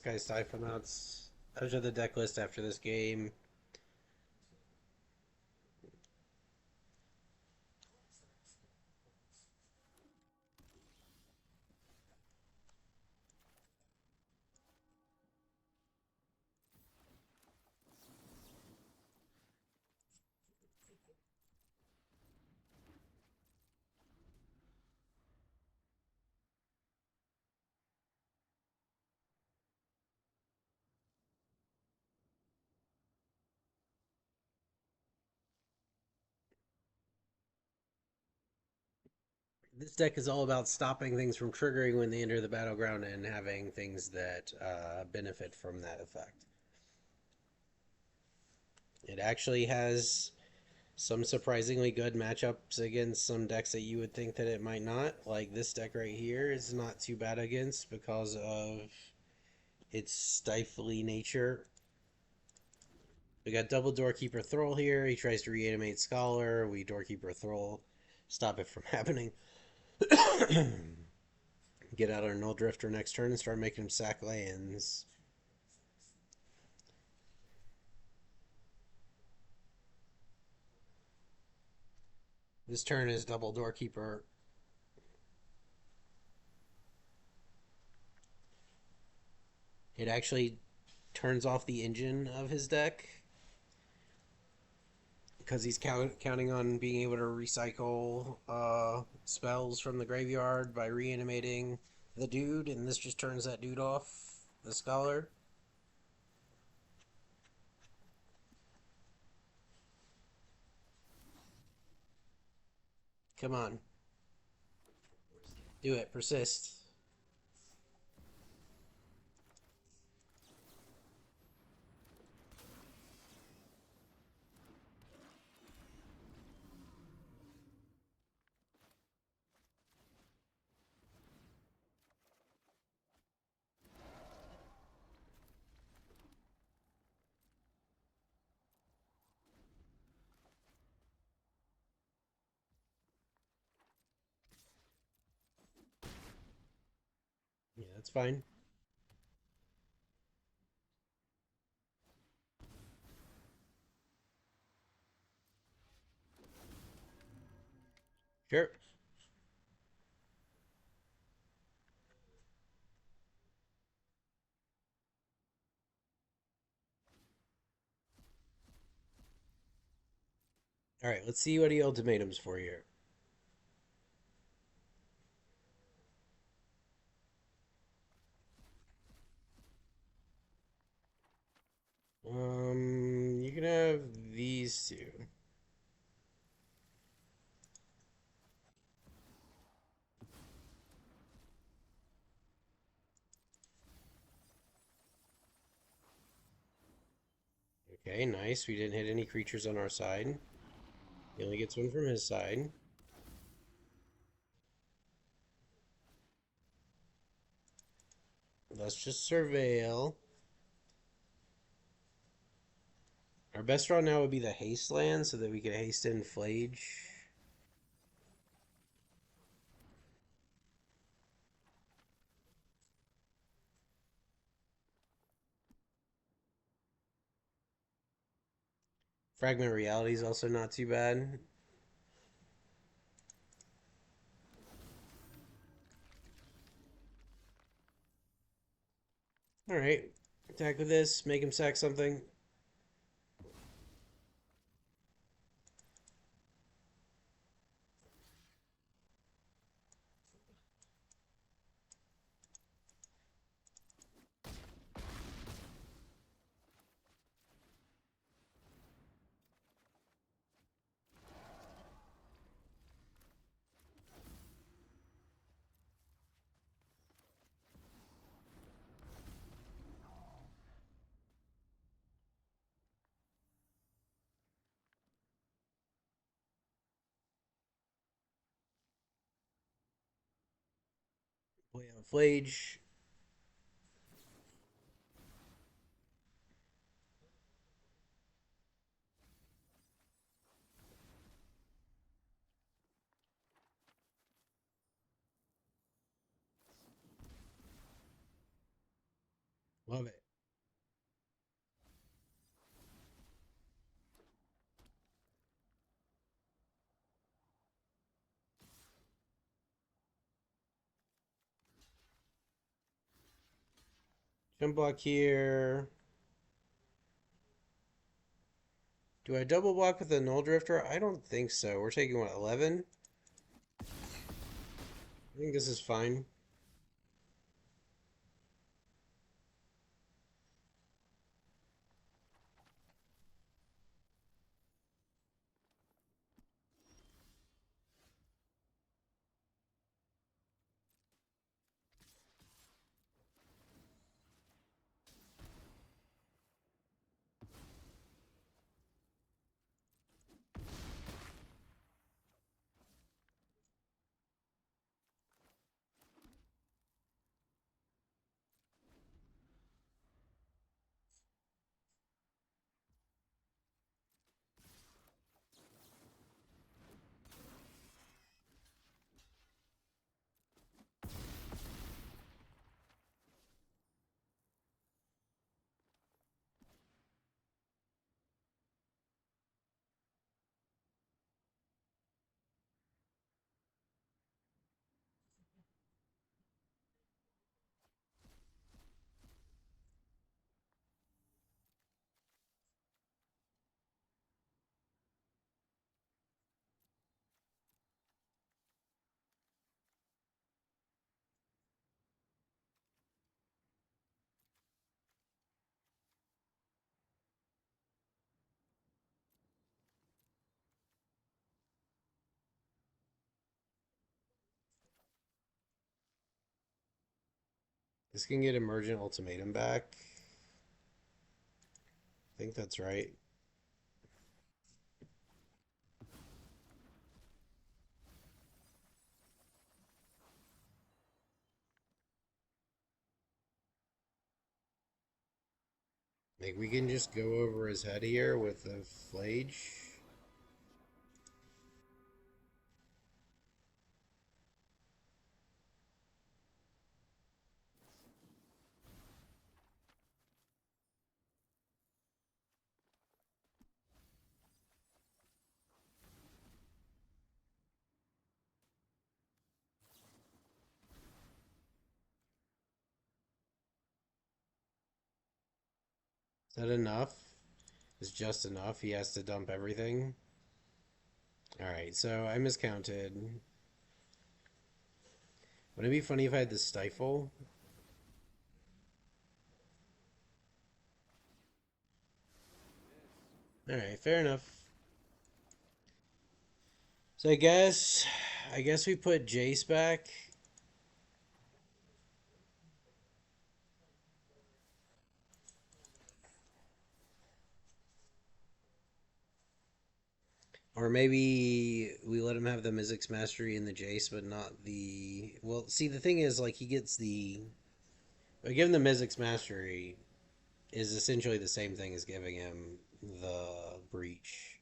Jeskai Stiflenaughts. Those are the deck list after this game. This deck is all about stopping things from triggering when they enter the battleground and having things that benefit from that effect. It actually has some surprisingly good matchups against some decks that you would think that it might not. Like this deck right here is not too bad against because of its stifly nature. We got double Doorkeeper Thrall here. He tries to reanimate Scholar. We Doorkeeper Thrall. Stop it from happening. Get out our Null Drifter next turn and start making him sack lands. This turn is double Doorkeeper. It actually turns off the engine of his deck because he's counting on being able to recycle spells from the graveyard by reanimating the dude, and this just turns that dude off, the Scholar. Come on. Do it. Persist. Yeah, that's fine. Sure. Alright, let's see what he ultimatums for here. You can have these two. Okay, nice. We didn't hit any creatures on our side. He only gets one from his side. Let's just surveil. Our best draw now would be the haste land so that we could haste in Flage. Fragment Reality is also not too bad. Alright. Attack with this, make him sack something. Play on Flage. Love it. Jump block here. Do I double block with the Null Drifter? I don't think so. We're taking what, 11? I think this is fine. This can get Emergent Ultimatum back. I think that's right. Like, we can just go over his head here with the Flage. Is that enough? Is just enough? He has to dump everything? Alright, so I miscounted. Wouldn't it be funny if I had the Stifle? Alright, fair enough. So I guess we put Jace back. Or maybe we let him have the Mizzix Mastery and the Jace, but not the. Well, see, the thing is, like, he gets the. But giving the Mizzix Mastery is essentially the same thing as giving him the Breach.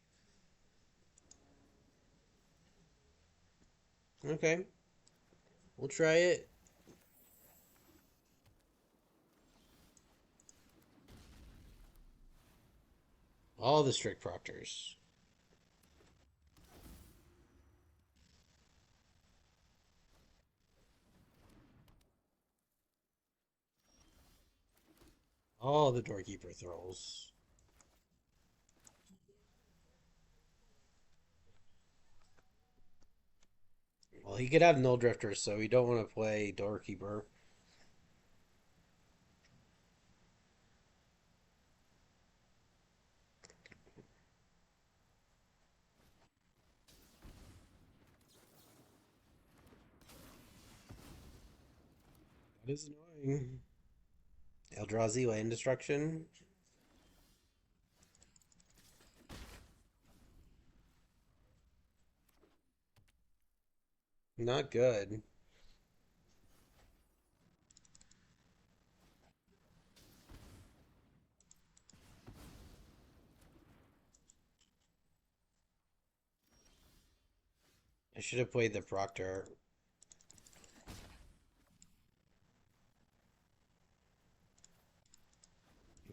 Okay, we'll try it. All the strict proctors. All the Doorkeeper Thralls. Well, he could have Null Drifters, so we don't want to play Doorkeeper. That is annoying. Eldrazi Land Destruction. Not good. I should have played the Proctor.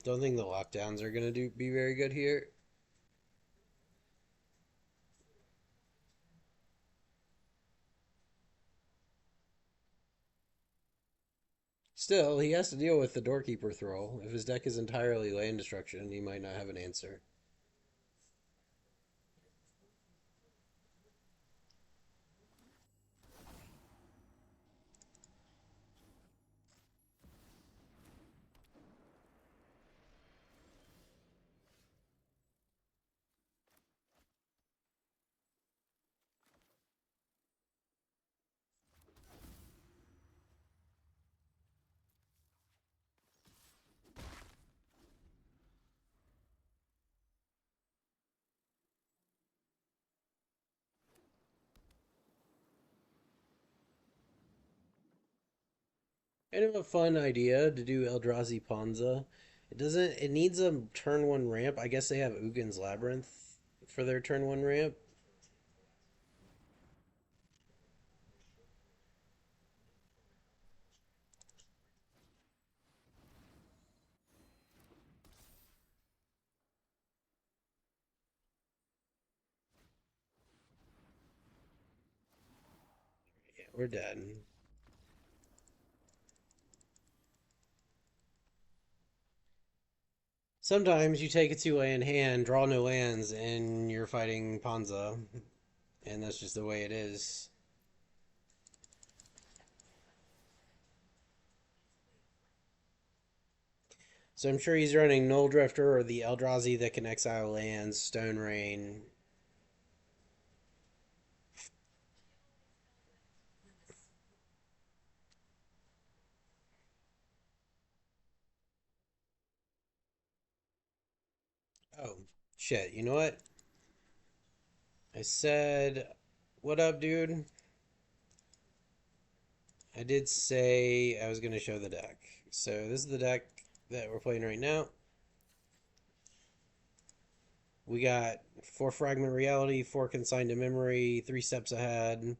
Don't think the lockdowns are gonna be very good here. Still, he has to deal with the doorkeeper throw. If his deck is entirely land destruction, he might not have an answer. Kind of a fun idea to do Eldrazi Ponza. It doesn't. It needs a turn one ramp. I guess they have Ugin's Labyrinth for their turn one ramp. Yeah, we're dead. Sometimes you take a two land hand, draw no lands, and you're fighting Ponza, and that's just the way it is. So I'm sure he's running Null Drifter or the Eldrazi that can exile lands, Stone Rain. Oh, shit. You know what? I said, what up, dude? I did say I was going to show the deck. So this is the deck that we're playing right now. We got 4 Fragment Reality, 4 Consigned to Memory, 3 steps ahead,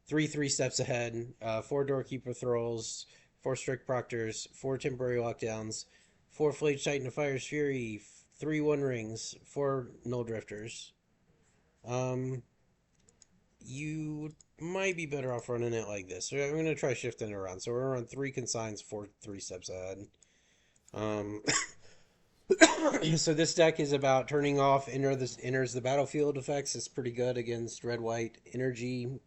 three steps ahead, 4 Doorkeeper Thralls, 4 Strict Proctors, 4 Temporary Lockdowns, 4 Flage Titan of Fire's Fury, 3 One Rings, 4 Null Drifters. Um, you might be better off running it like this. So I'm going to try shifting it around. So we're going to run 3 Consigns, 3 steps ahead. Um, so this deck is about turning off enters the battlefield effects. It's pretty good against red white energy.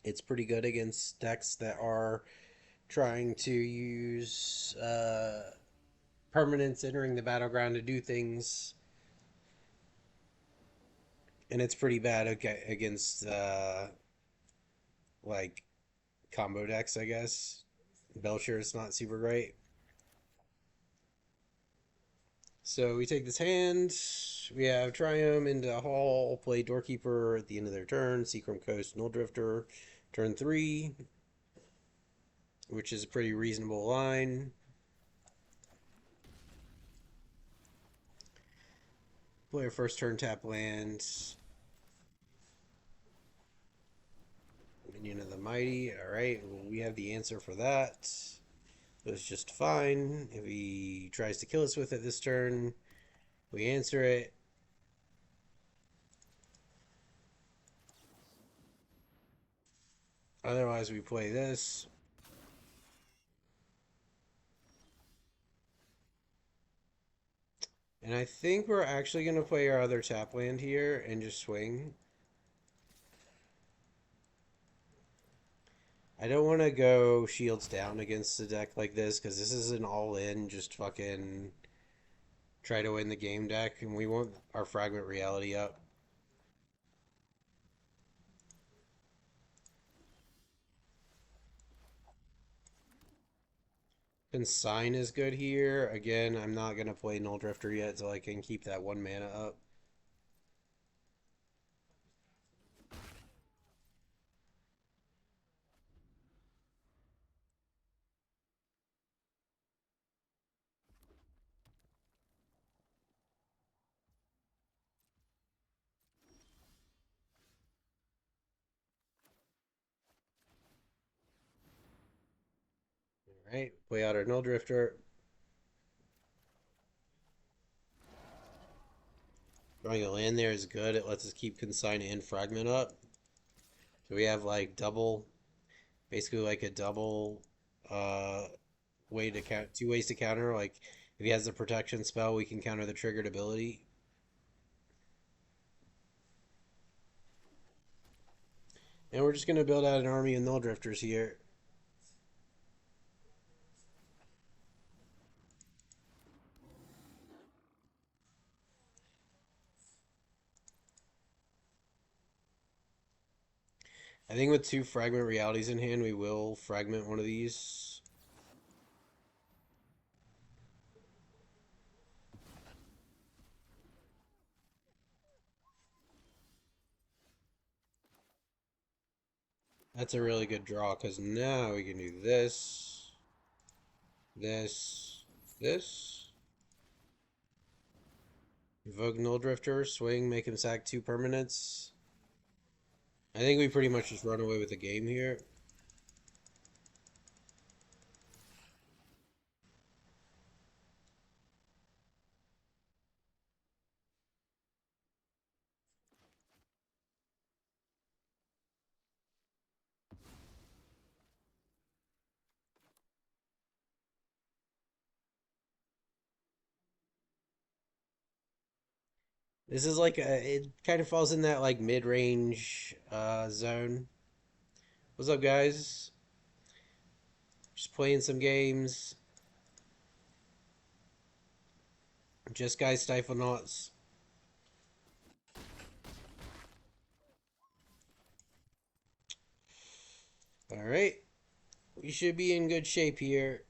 It's pretty good against decks that are trying to use permanents entering the battleground to do things, and it's pretty bad against like combo decks, I guess. Belcher is not super great. So we take this hand. We have Triumph into Hall, play Doorkeeper at the end of their turn, Seacrum Coast, Null Drifter, turn 3, which is a pretty reasonable line. Play our first turn tap land, Minion of the Mighty. Alright, well, we have the answer for that. It's just fine. If he tries to kill us with it this turn, we answer it. Otherwise, we play this. And I think we're actually going to play our other tap land here and just swing. I don't want to go shields down against a deck like this because this is an all-in, just fucking try to win the game deck, and we want our Fragment Reality up. Consign is good here. Again, I'm not going to play Null Drifter yet so I can keep that 1 mana up. Alright, play out our Null Drifter. Throwing a land there is good. It lets us keep consign and fragment up. So we have like double, basically like a double uh, way to count, two ways to counter. Like if he has a protection spell, we can counter the triggered ability. And we're just gonna build out an army of null drifters here. I think with two fragment realities in hand, we will fragment one of these. That's a really good draw because now we can do this, this, this. Evoke Null Drifter, swing, make him sack two permanents. I think we pretty much just run away with the game here. This is like it kind of falls in that like mid-range zone. What's up, guys? Just playing some games. Jeskai Stiflenaughts. All right, we should be in good shape here.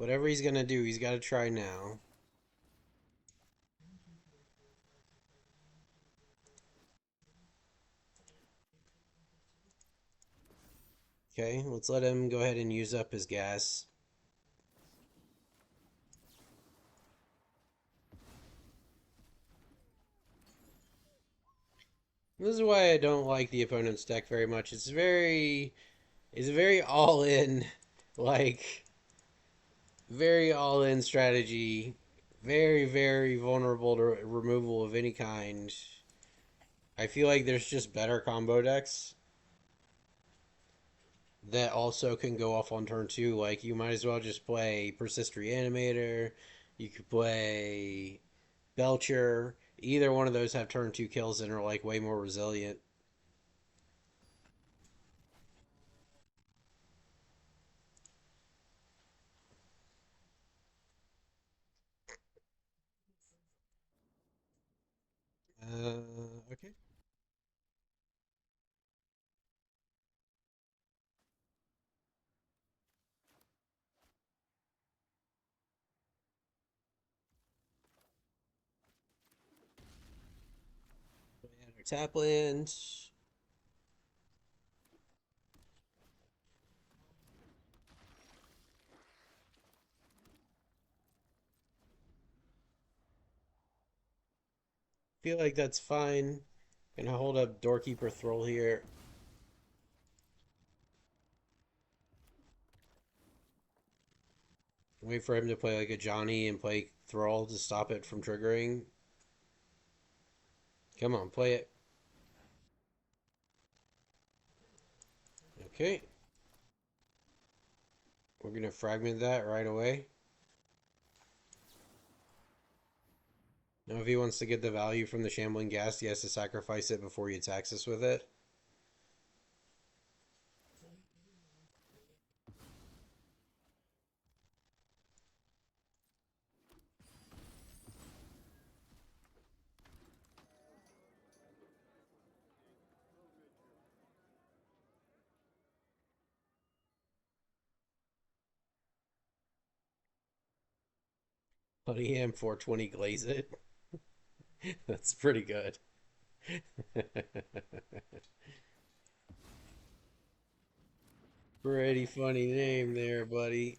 Whatever he's gonna do, he's got to try now. Okay, let's let him go ahead and use up his gas. This is why I don't like the opponent's deck very much. It's very all in, like very all in strategy. Very vulnerable to removal of any kind. I feel like there's just better combo decks that also can go off on turn two. Like you might as well just play Persist Reanimator. You could play Belcher. Either one of those have turn two kills and are like way more resilient. Okay. Tap land. Feel like that's fine. Gonna hold up Doorkeeper Thrall here. Wait for him to play like a Johnny and play Thrall to stop it from triggering. Come on, play it. Okay. We're gonna fragment that right away. Now if he wants to get the value from the Shambling Ghast, he has to sacrifice it before he attacks us with it. Honey Ham 420 glaze it. That's pretty good. Pretty funny name there, buddy.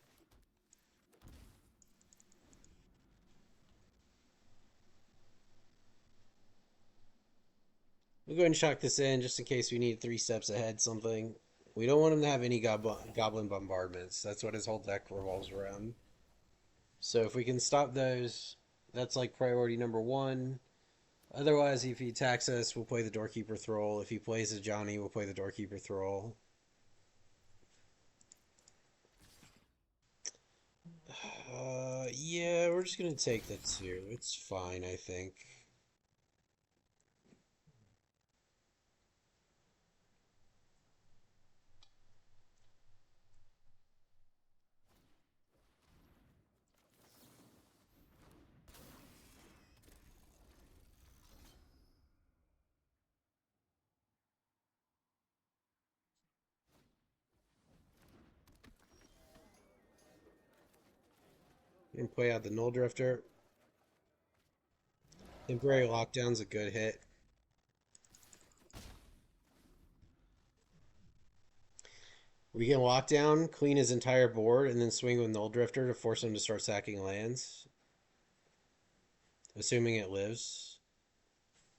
We'll go ahead and shock this in just in case we need three steps ahead something. We don't want him to have any goblin bombardments. That's what his whole deck revolves around. So if we can stop those, that's like priority number one. Otherwise, if he attacks us, we'll play the Doorkeeper Thrall. If he plays a Johnny, we'll play the Doorkeeper Thrall. Yeah, we're just gonna take the two. It's fine, I think. And play out the Null Drifter. Temporary Lockdown's a good hit. We can lock down, clean his entire board, and then swing with Null Drifter to force him to start sacking lands. Assuming it lives.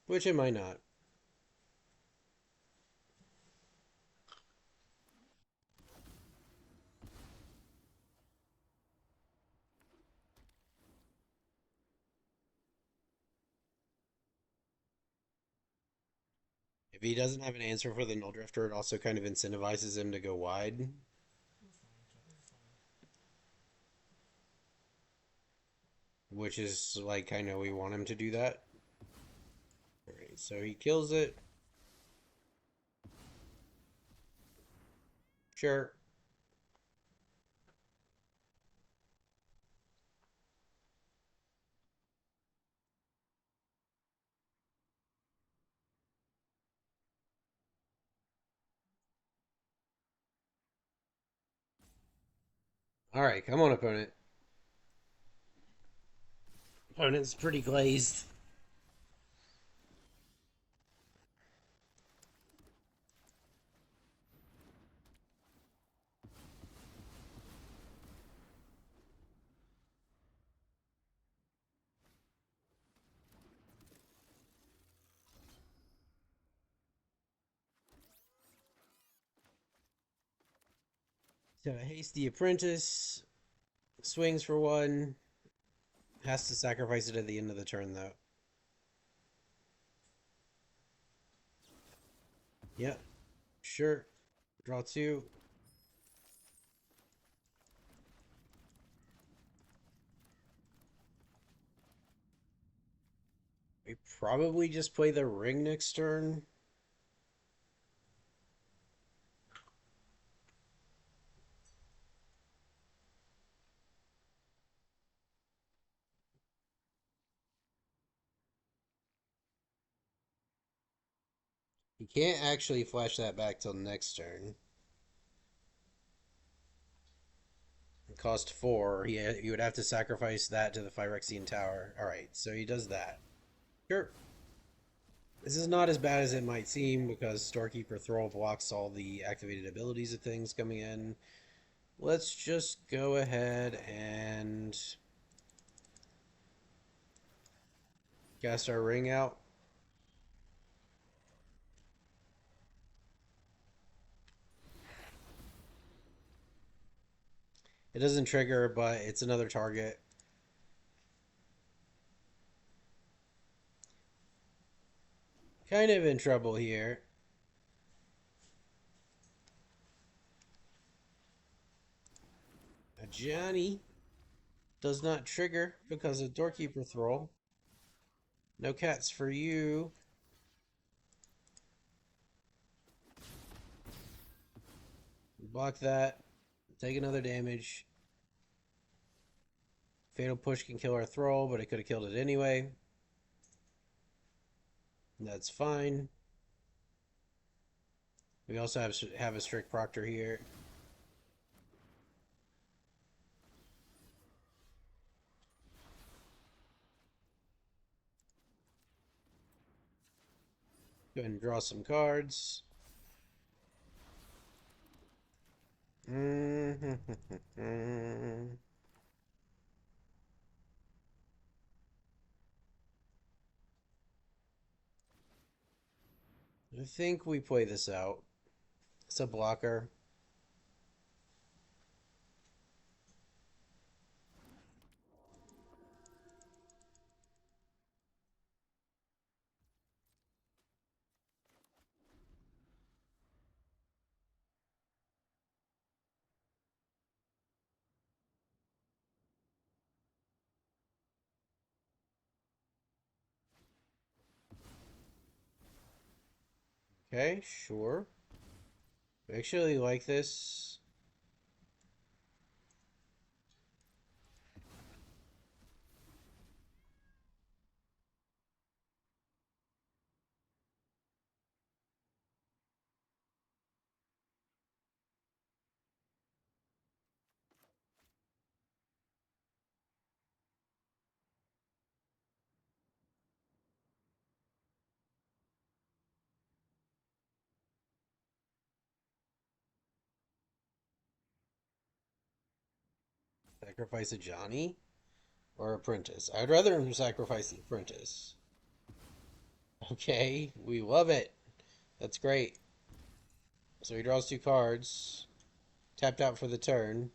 Which it might not. If he doesn't have an answer for the Null Drifter, it also kind of incentivizes him to go wide. Which is like kind of we want him to do that. Alright, so he kills it. Sure. Alright, come on, opponent. Opponent's pretty glazed. So Hasty Apprentice swings for one. Has to sacrifice it at the end of the turn, though. Yep, sure. Draw two. We probably just play the ring next turn. He can't actually flash that back till next turn. It cost four. He would have to sacrifice that to the Phyrexian Tower. Alright, so he does that. Sure. This is not as bad as it might seem because Storekeeper Thrall blocks all the activated abilities of things coming in. Let's just go ahead and cast our ring out. It doesn't trigger, but it's another target. Kind of in trouble here. A Johnny does not trigger because of Doorkeeper Thrall. No cats for you. Block that. Take another damage. Fatal Push can kill our Thrall, but it could have killed it anyway. That's fine. We also have a Strict Proctor here. Go ahead and draw some cards. I think we play this out. It's a blocker. Okay, sure. I actually like this. Sacrifice a Johnny or Apprentice. I'd rather him sacrifice the Apprentice. Okay, we love it. That's great. So he draws 2 cards. Tapped out for the turn.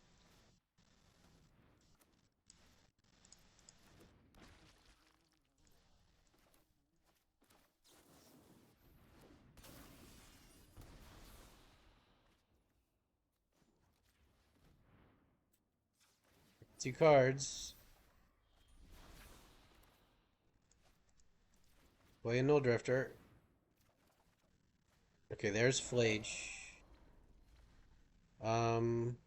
2 cards. Play a Null Drifter. Okay, there's Flage. Um,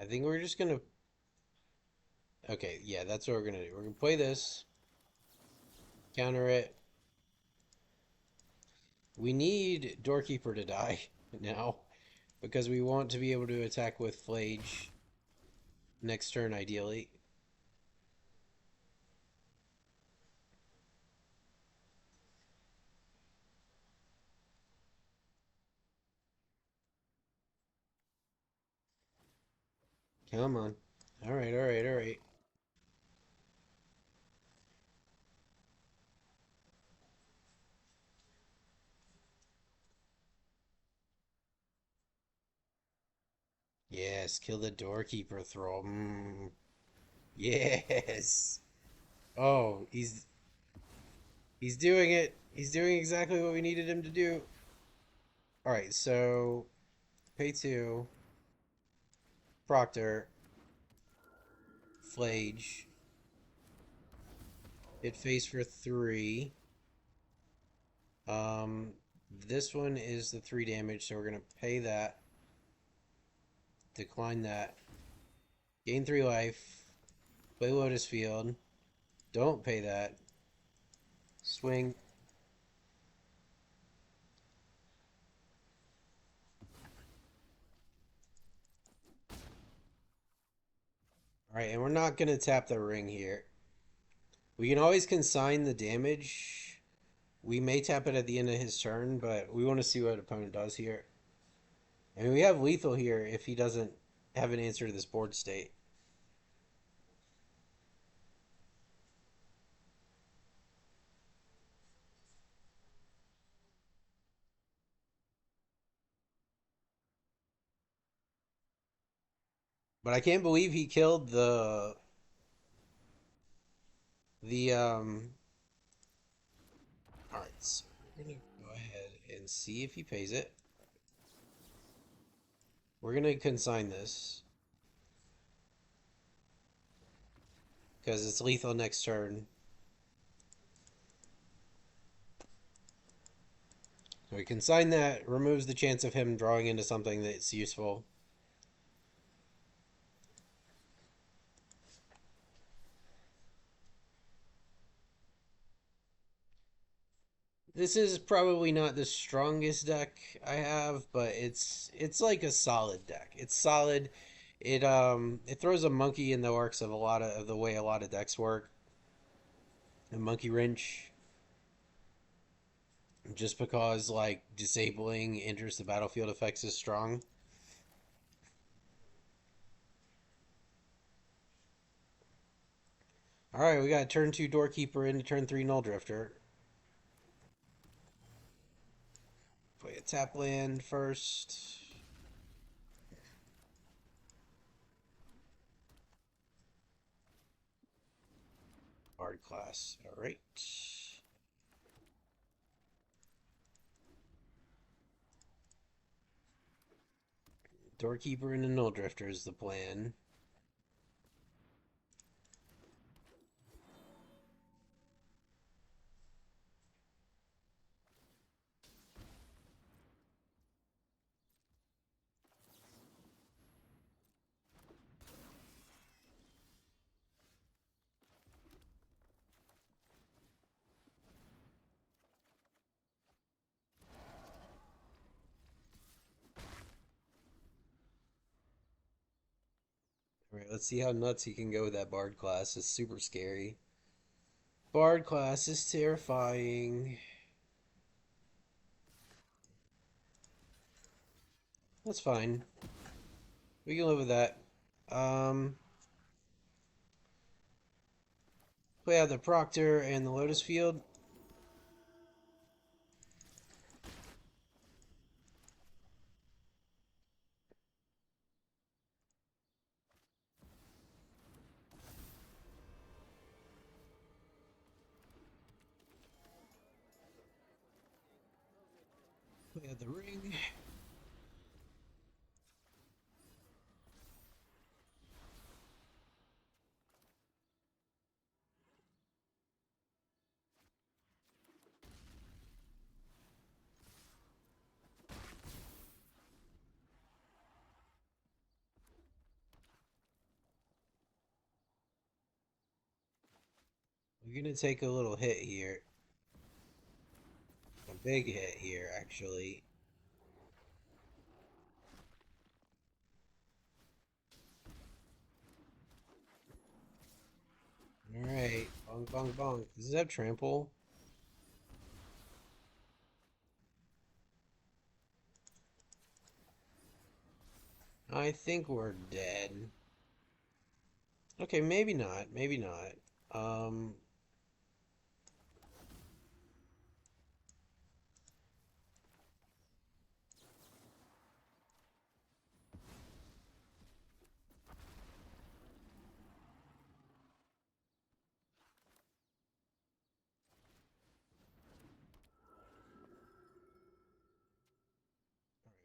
I think we're just gonna. Okay, yeah, that's what we're gonna do. We're gonna play this, counter it. We need Doorkeeper to die now because we want to be able to attack with Flage next turn, ideally. Come on. All right, all right, all right. Yes, kill the Doorkeeper Thrall. Yes. Oh, he's doing it. He's doing exactly what we needed him to do. All right, so pay 2, Proctor, Flage, hit face for 3. Um, this one is the 3 damage, so we're gonna pay that, decline that, gain 3 life, play Lotus Field, don't pay that, swing. All right, and we're not gonna tap the ring here. We can always consign the damage. We may tap it at the end of his turn, but we want to see what opponent does here. I mean, we have lethal here if he doesn't have an answer to this board state. But I can't believe he killed the. All right, so we're gonna go ahead and see if he pays it. We're gonna consign this because it's lethal next turn. So we consign that, removes the chance of him drawing into something that's useful. This is probably not the strongest deck I have, but it's like a solid deck. It's solid. It throws a monkey in the works of a lot of the way a lot of decks work. A monkey wrench, just because like disabling enters the battlefield effects is strong. All right, we got turn 2 Doorkeeper into turn 3 Null Drifter. Play a tap land first. Hard class. All right. Doorkeeper and a Null Drifter is the plan. Alright, let's see how nuts he can go with that Bard class. It's super scary. Bard class is terrifying. That's fine. We can live with that. Um, we have the Proctor and the Lotus Field. We have the Ring. We're gonna take a little hit here. A big hit here, actually. Alright. Bonk, bonk, bonk. Does it have trample? I think we're dead. Okay, maybe not. Maybe not. Um,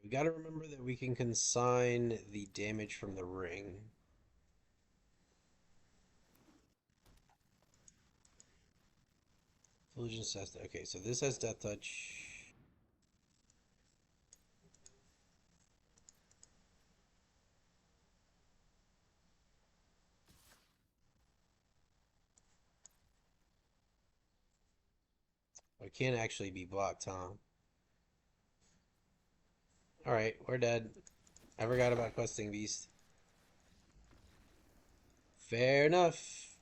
we gotta remember that we can consign the damage from the ring. Illusion has okay, so this has Death Touch. It can't actually be blocked, huh? Alright, we're dead. I forgot about Questing Beast. Fair enough.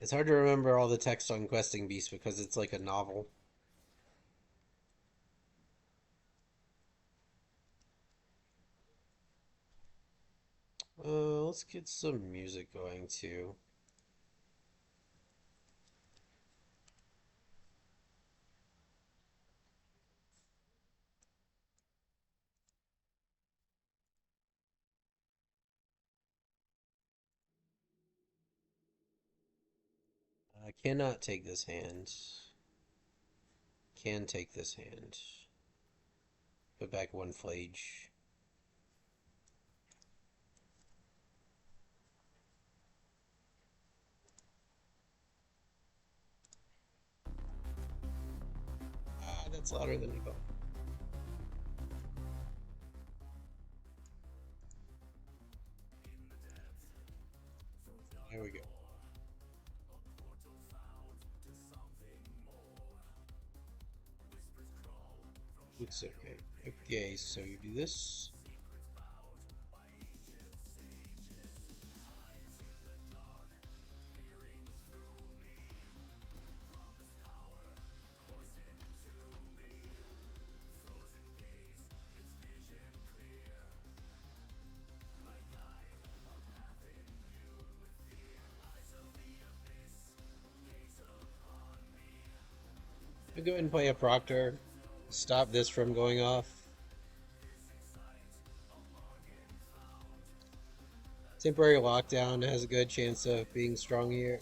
It's hard to remember all the text on Questing Beast because it's like a novel. Let's get some music going too. I cannot take this hand. Can take this hand. Put back one Flage. Ah, that's louder than I thought. There we go. It's okay. Okay, so you do this. I'll go ahead and play a Proctor. Stop this from going off. Temporary lockdown has a good chance of being strong here.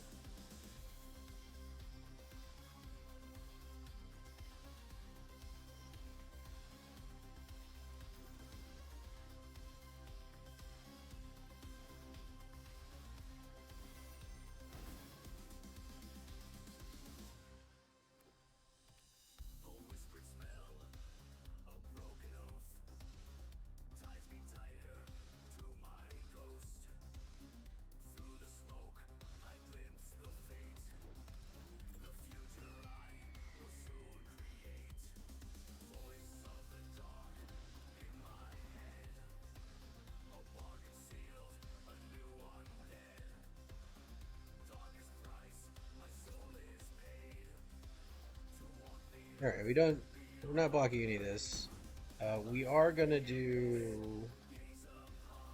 Alright, we're not blocking any of this. We are gonna do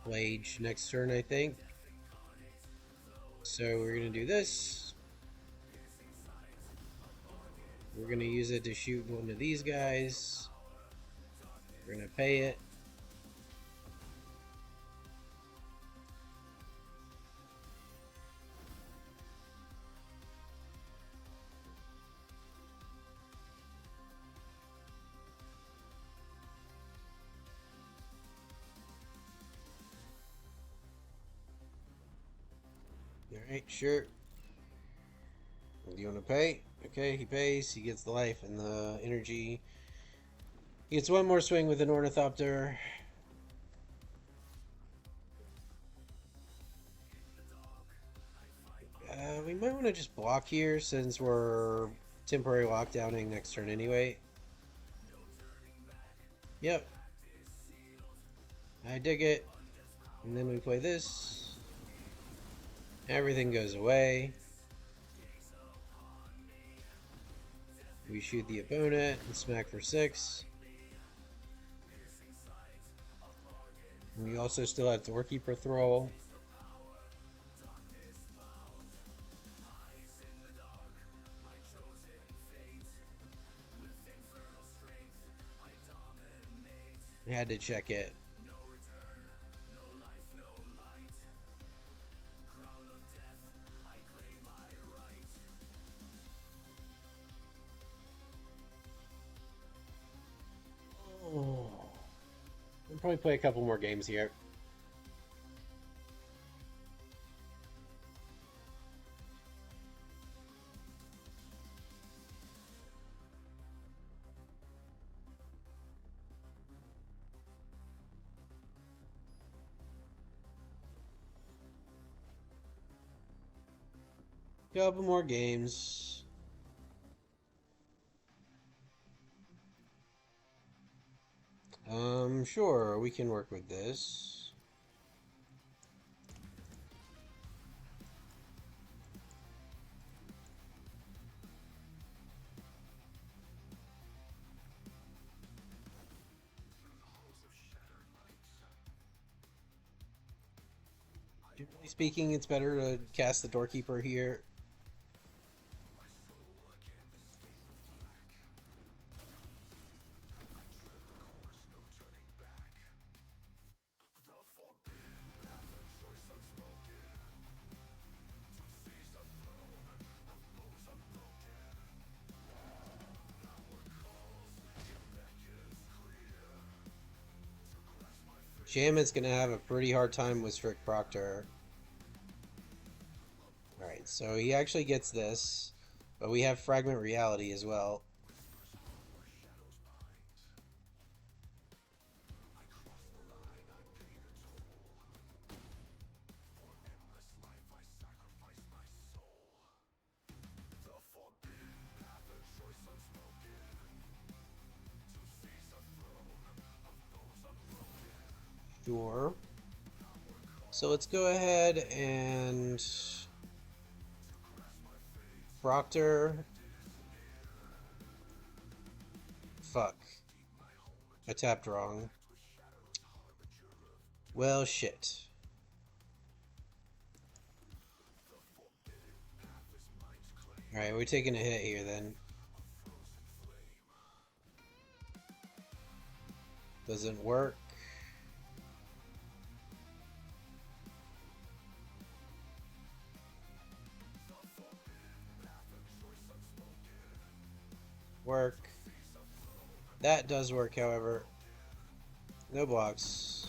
Plage next turn, I think. So we're gonna do this. We're gonna use it to shoot one of these guys. We're gonna pay it. Alright, sure. Do you want to pay? Okay, he pays. He gets the life and the energy. He gets one more swing with an Ornithopter. We might want to just block here since we're temporary lockdowning next turn anyway. Yep. I dig it. And then we play this. Everything goes away. We shoot the opponent and smack for 6. We also still have Doorkeeper Thrall. I had to check it. Oh. We'll probably play a couple more games here. Couple more games. Sure, we can work with this. Generally speaking, it's better to cast the Doorkeeper here. Shaman's gonna have a pretty hard time with Strict Proctor. Alright, so he actually gets this, but we have Fragment Reality as well. Sure. So let's go ahead and Proctor. Fuck. I tapped wrong. Well, shit. Alright, we're taking a hit here then. Doesn't work. Work. That does work, however. No blocks.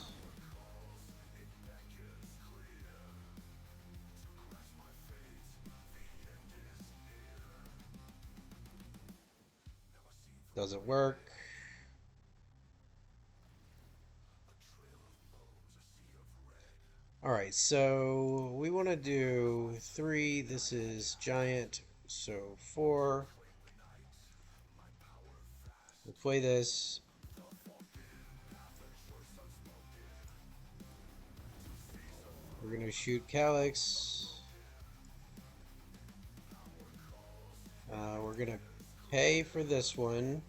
Doesn't work. Alright, so we want to do 3. This is giant, so 4. We'll play this. We're going to shoot Calyx. We're going to Pay for this one.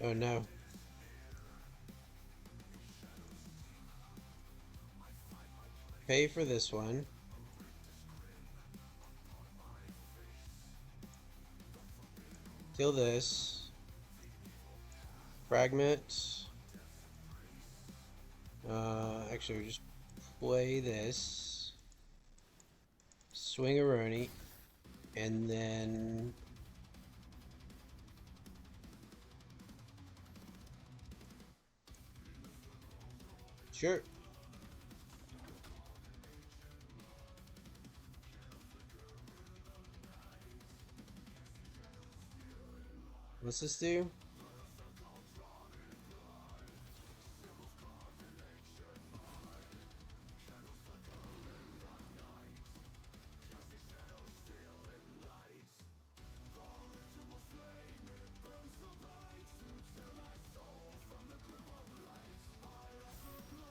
Oh no. Pay for this one. Kill this. Fragment. Actually, just play this. Swing a Roni. And then... Sure. What's this do?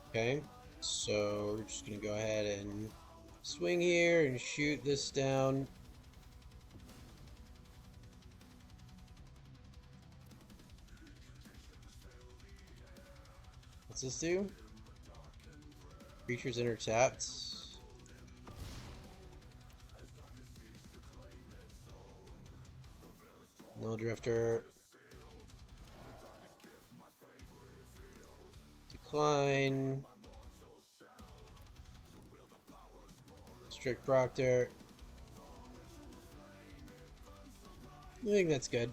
Okay, so we're just gonna go ahead and swing here and shoot this down. What's this do? Creatures enter tapped. No Drifter. Decline. Strict Proctor. I think that's good.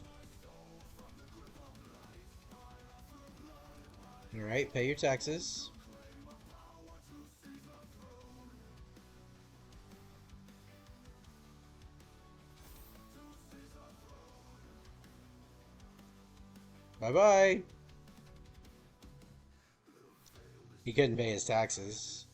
Alright, pay your taxes. Bye-bye. He couldn't pay his taxes.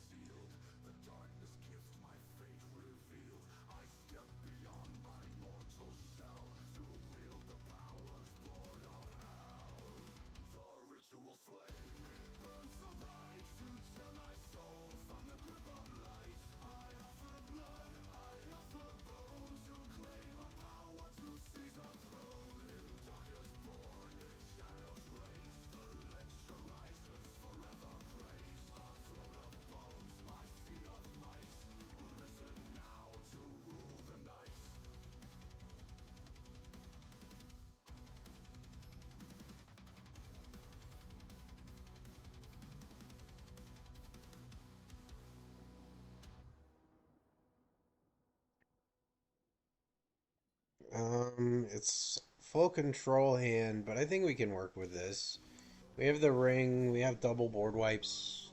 It's full control hand, but I think we can work with this. We have the ring, we have double board wipes.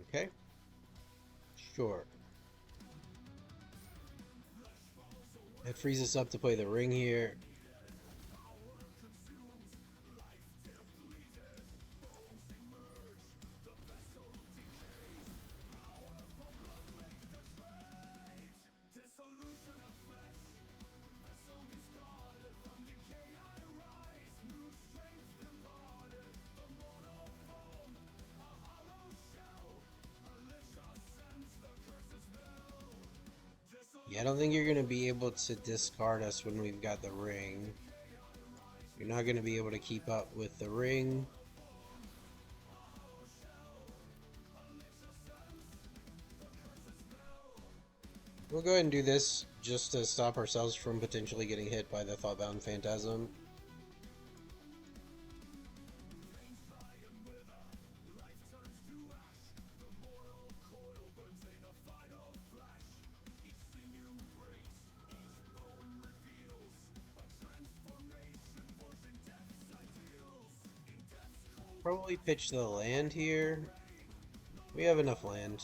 Okay, sure. It frees us up to play the ring here. Yeah, I don't think you're going to be able to discard us when we've got the ring. You're not going to be able to keep up with the ring. We'll go ahead and do this just to stop ourselves from potentially getting hit by the Thoughtbound Phantasm. probably pitch the land here. We have enough land.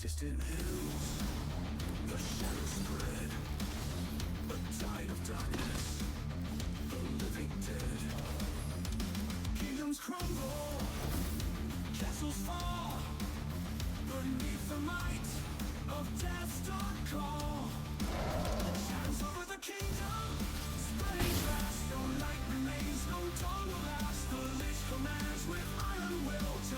Distant hills, the shadows spread, a tide of darkness, the living dead. Kingdoms crumble, castles fall, beneath the might of death's dark call. Shadows over the kingdom, spreading fast, no light remains, no dawn will last. The lich commands with iron will.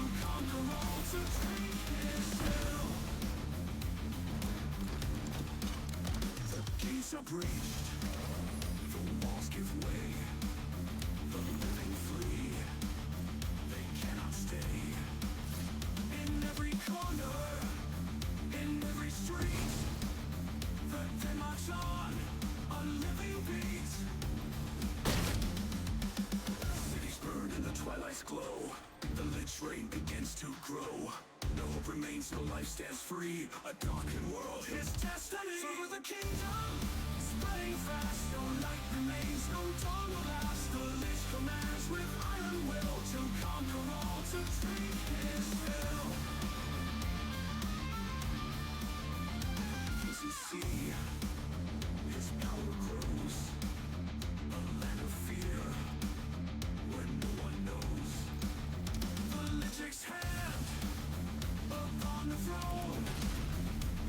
grow. No hope remains, no life stands free. A darkened world, his destiny. So with the kingdom spreading fast, no light remains, no dawn will last. The Lich commands with iron will to conquer all, to take his fill. As you see, his power grows. A land of fear, where no one knows. The Lich's hand upon the throne.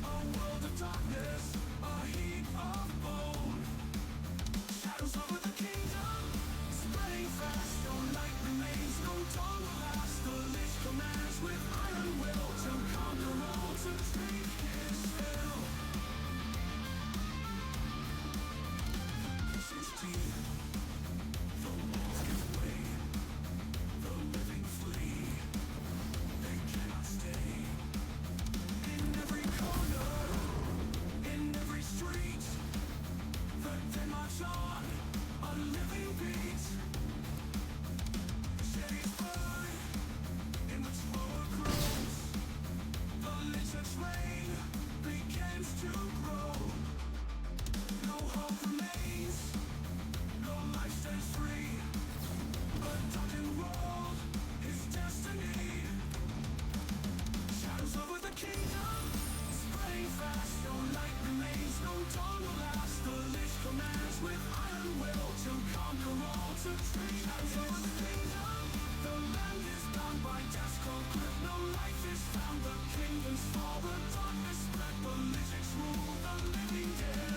A world of darkness, a heap of bone. Shadows over the kingdom, spreading fast. No light remains, no dawn will last. The Lich commands with iron will to conquer all, to take his fill. This is deep. The walls give way. The living flee. They cannot stay. In every corner, in every street, the dead march on, a living beat. Cities burn, in which power grows. The Lich's reign begins to grow. No hope remains, no life stands free. A darkened world, his destiny. Shadows over the kingdom, spreading fast. No light remains, no dawn will last. The Lich commands with iron will to conquer all, to take. Shadows over the kingdom, the land is bound by death's cold grip. No life is found, the kingdoms fall, the darkness spread. The Lich's rule, the living dead.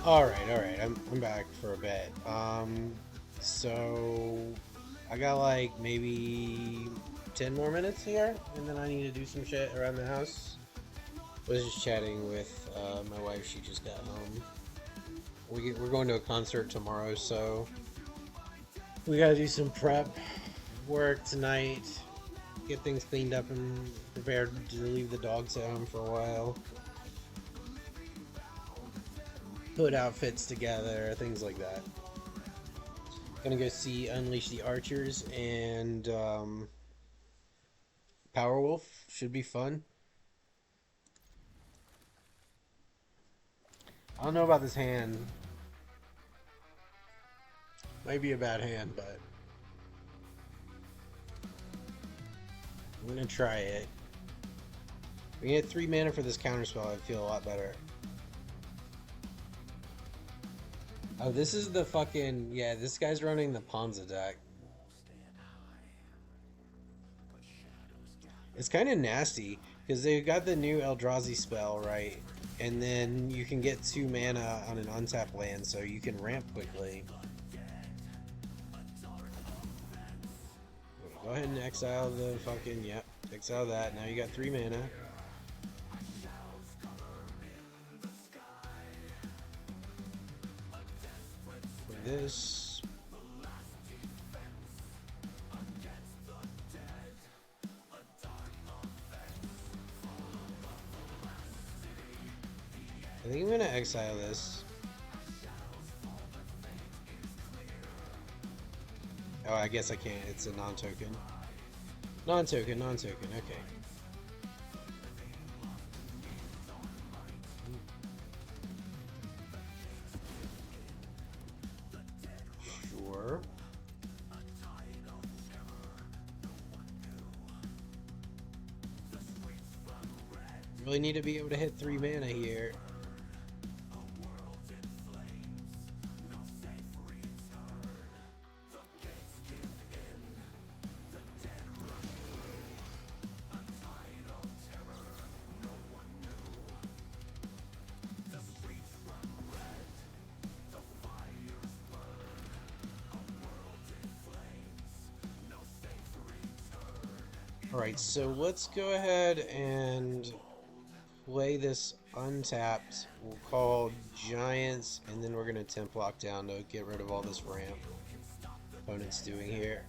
Alright, I'm back for a bit. So I got like maybe 10 more minutes here, and then I need to do some shit around the house. I was just chatting with my wife, she just got home. We're going to a concert tomorrow, so we gotta do some prep work tonight, get things cleaned up and prepared to leave the dogs at home for a while. Put outfits together, things like that. Gonna go see Unleash the Archers and Powerwolf. Should be fun. I don't know about this hand. Might be a bad hand, but I'm gonna try it. We get 3 mana for this counterspell, I'd feel a lot better. Oh, this is the fucking... Yeah, this guy's running the Ponza deck. It's kind of nasty, because they've got the new Eldrazi spell, right? And then you can get 2 mana on an untapped land, so you can ramp quickly. Go ahead and exile the fucking... Yep, exile that. Now you got 3 mana. For this... I think I'm gonna exile this. Oh, I guess I can't. It's a non-token. Non-token, non-token. Okay. Sure. Really need to be able to hit 3 mana here. Alright, so let's go ahead and play this untapped. We'll call Giants, and then we're going to temp lock down to get rid of all this ramp opponent's doing here.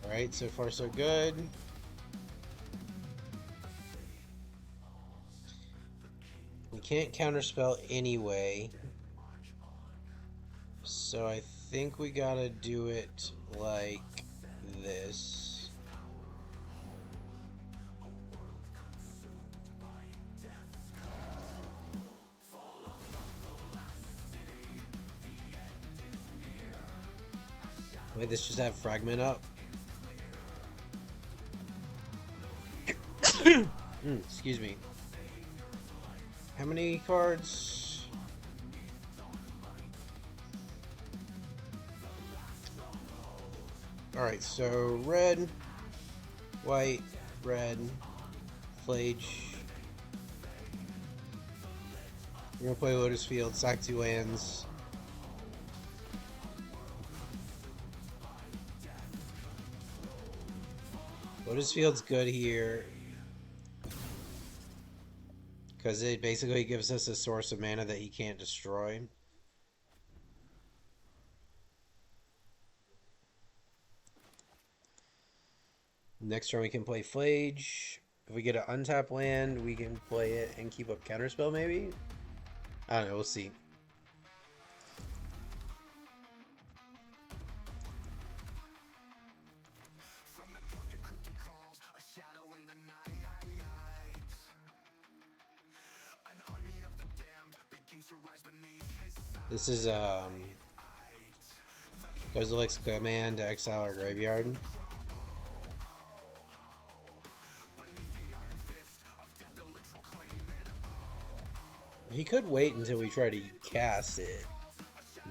Alright, so far so good. We can't counterspell anyway. So I think we gotta do it like this. Wait, this just have fragment up? Excuse me. How many cards? Alright, so red, white, red, Flage. We're gonna play Lotus Field, sack 2 lands. Lotus Field's good here, because it basically gives us a source of mana that he can't destroy. Next turn we can play Flage. If we get an untapped land, we can play it and keep up Counterspell maybe? I don't know, we'll see. This is Kozilek's command to exile our graveyard. He could wait until we try to cast it,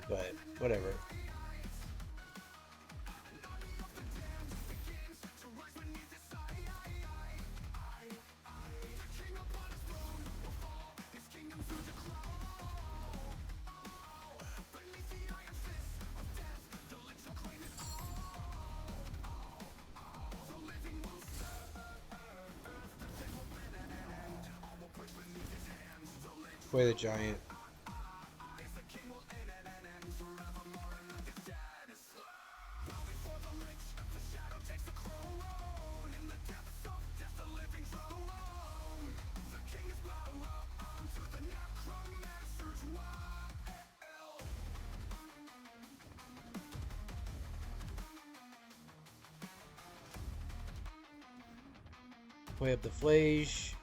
but whatever. Play the giant. Play up the Flage.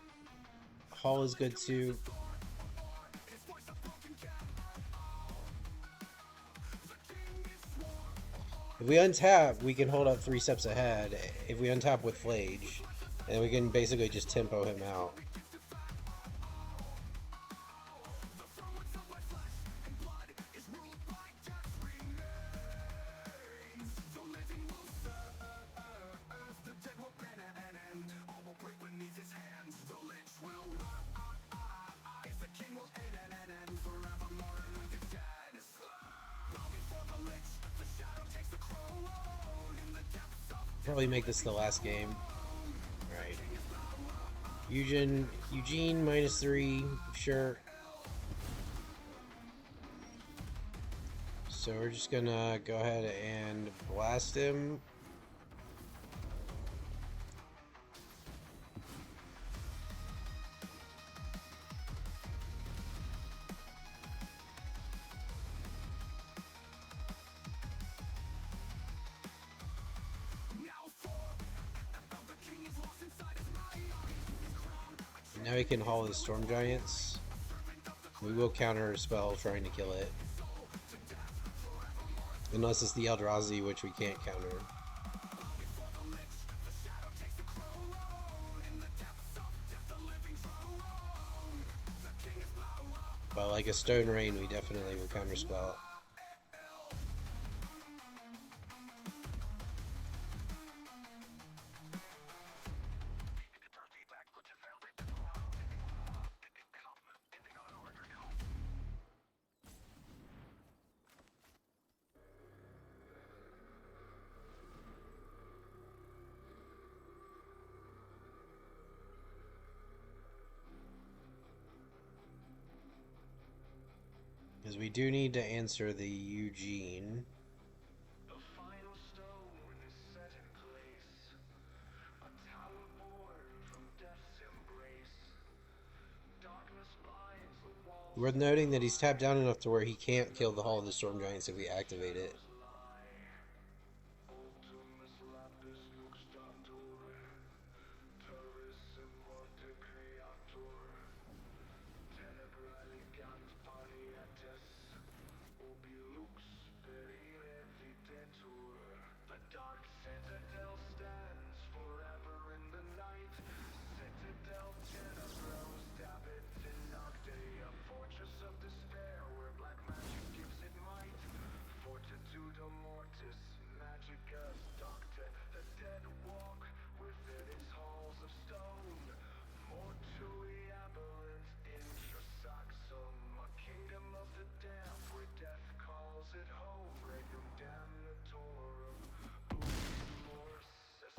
Hall is good too. If we untap, we can hold up 3 steps ahead. If we untap with Flage, and we can basically just tempo him out. Probably make this the last game. Alright. Eugene -3, sure. So we're just gonna go ahead and blast him. Now he can haul his Storm Giants. We will counter a spell trying to kill it. Unless it's the Eldrazi, which we can't counter. But like a Stone Rain, we definitely will counter spell. Because we do need to answer the Eugene. The final stone is set in place. A tower born from death's embrace. Darkness blinds the walls. Worth noting that he's tapped down enough to where he can't kill the Hall of the Storm Giants if we activate it. Ultimus lapis lux datur. Turris immorte creator. Tenebra elegant parietes. Ubi lux perire videtur. The dark citadel stands forever in the night. Citadel tenebros dabit in nocte. A fortress of despair where black magic gives it might. Fortitude mortis, magicus docte. The dead walk within its halls of stone. Mortui aberrant intrasaxum. A kingdom of the damned where death calls it home. Regnum damnatorum. Ubi mors est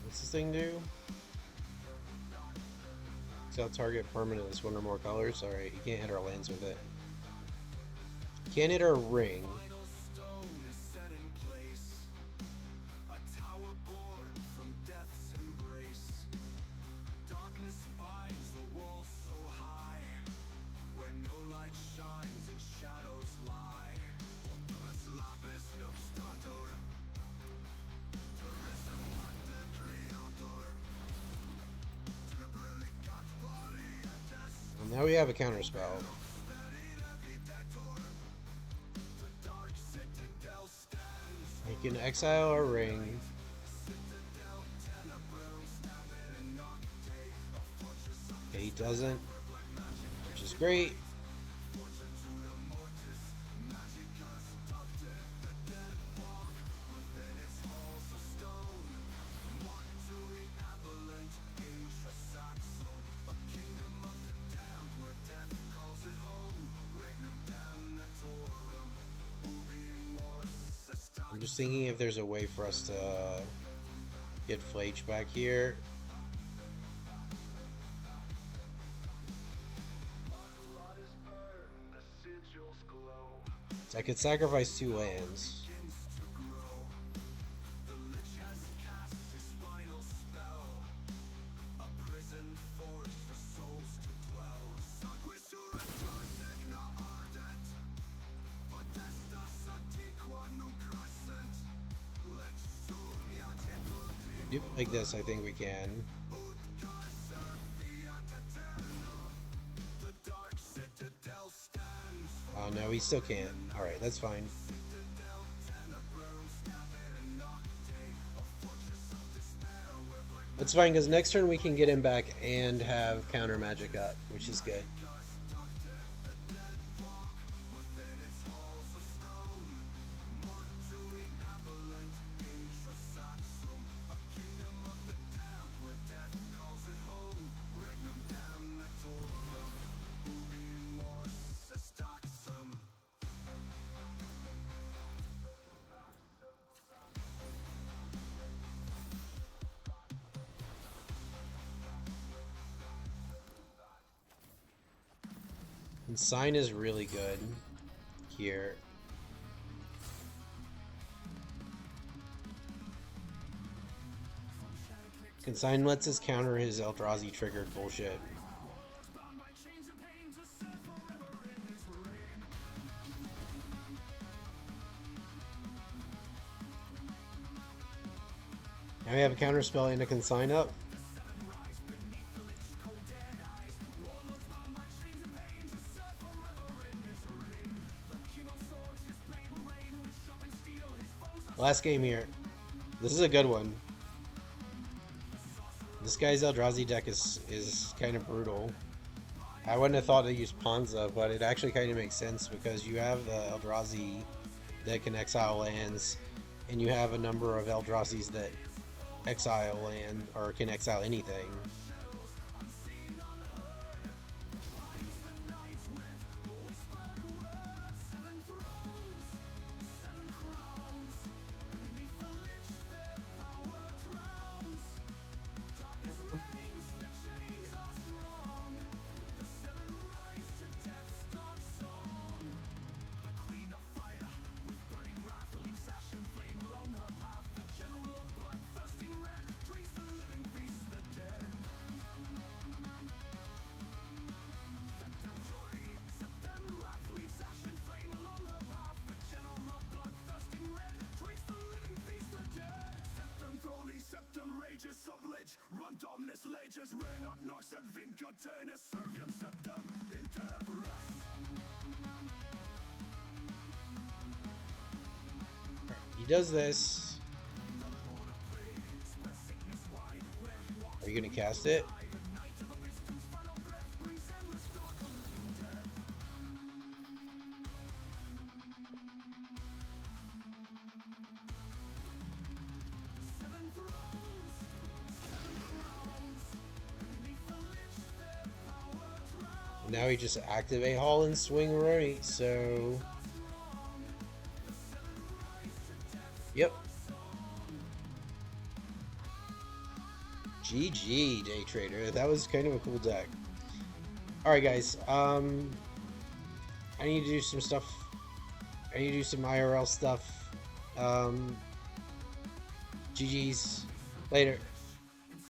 What's this thing do? Exile target permanent is 1 or more colors. Alright, you can't hit our lands with it. Can't hit our ring. final stone is set in place. A tower born from death's embrace. Darkness finds the wall so high. Where no light shines and shadows lie. Ultimus lapis lux datur. Turris immorte creator. Tenebra elegant parietes. Well, now we have a counter spell. We can exile our ring. Okay, he doesn't, which is great. I'm just thinking if there's a way for us to get Flage back here. Blood is burned, the sigils glow. So I could sacrifice 2 lands. The lich has cast his final spell. A prison forge for souls to dwell. Sanguisura signa ardet. Potestas antiqua nucra. Yep, like this, I think we can. Oh no, we still can't. Alright, that's fine. That's fine, because next turn we can get him back and have counter magic up, which is good. And Sign is really good here. Consign lets us counter his Eldrazi triggered bullshit. Now we have a counter spell and a consign up. Last game here. This is a good one. This guy's Eldrazi deck is kind of brutal. I wouldn't have thought to use Ponza, but it actually kind of makes sense because you have the Eldrazi that can exile lands, and you have a number of Eldrazi's that exile land or can exile anything. He does this. Are you gonna cast it? Now we just activate Hall and swing right, so... Yep. GG, Day Trader. That was kind of a cool deck. Alright guys, I need to do some stuff. I need to do some IRL stuff. GG's. Later.